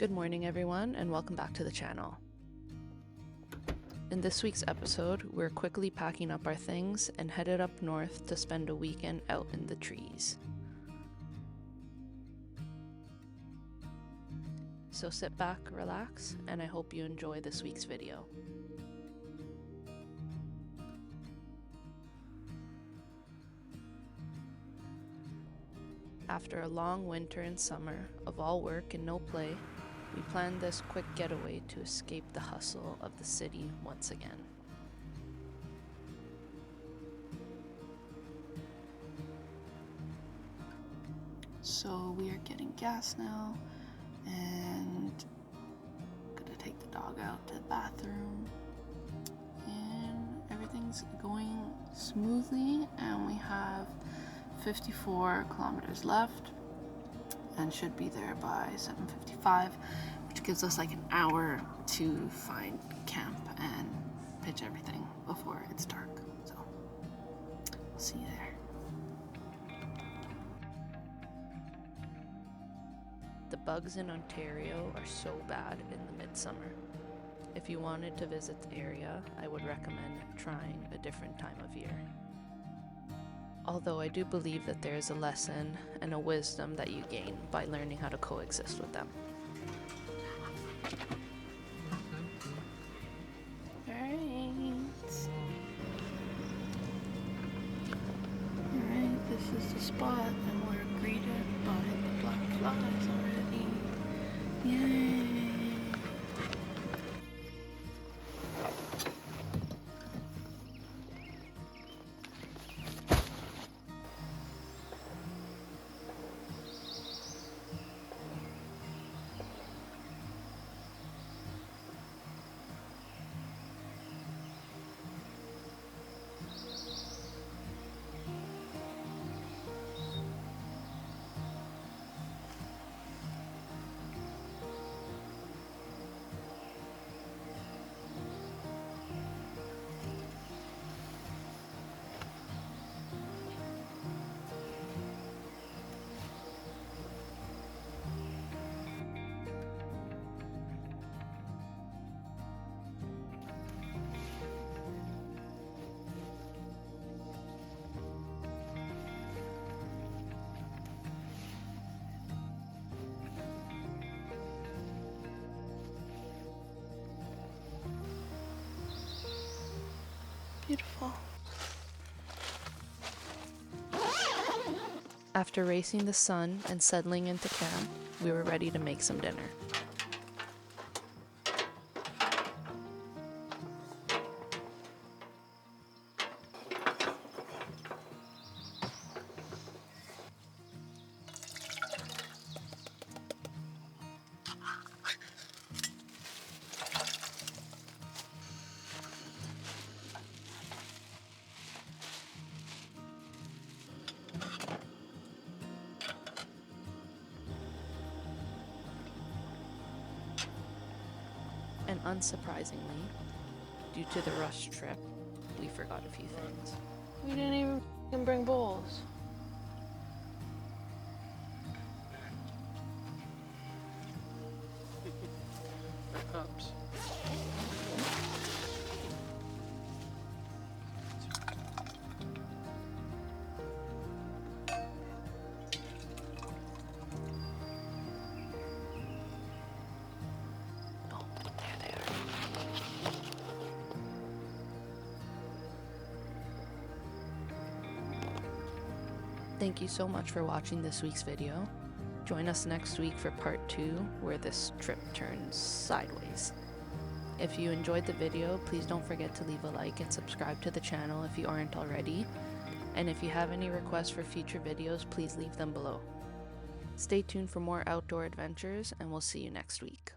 Good morning everyone and welcome back to the channel. In this week's episode, we're quickly packing up our things and headed up north to spend a weekend out in the trees. So sit back, relax, and I hope you enjoy this week's video. After a long winter and summer of all work and no play, we planned this quick getaway to escape the hustle of the city once again. So we are getting gas now and gonna take the dog out to the bathroom, and everything's going smoothly, and we have 54 kilometers left and should be there by 7:55, which gives us like an hour to find camp and pitch everything before it's dark. So we'll see you there. The bugs in Ontario are so bad in the midsummer. If you wanted to visit the area, I would recommend trying a different time of year. Although I do believe that there is a lesson and a wisdom that you gain by learning how to coexist with them. Alright, this is the spot and we're greeted by the black flies already. Yay! Beautiful. After racing the sun and settling into camp, we were ready to make some dinner. And unsurprisingly, due to the rush trip, we forgot a few things. We didn't even bring bowls. Cups. Thank you so much for watching this week's video. Join us next week for part 2, where this trip turns sideways. If you enjoyed the video, please don't forget to leave a like and subscribe to the channel if you aren't already. And if you have any requests for future videos, please leave them below. Stay tuned for more outdoor adventures, and we'll see you next week.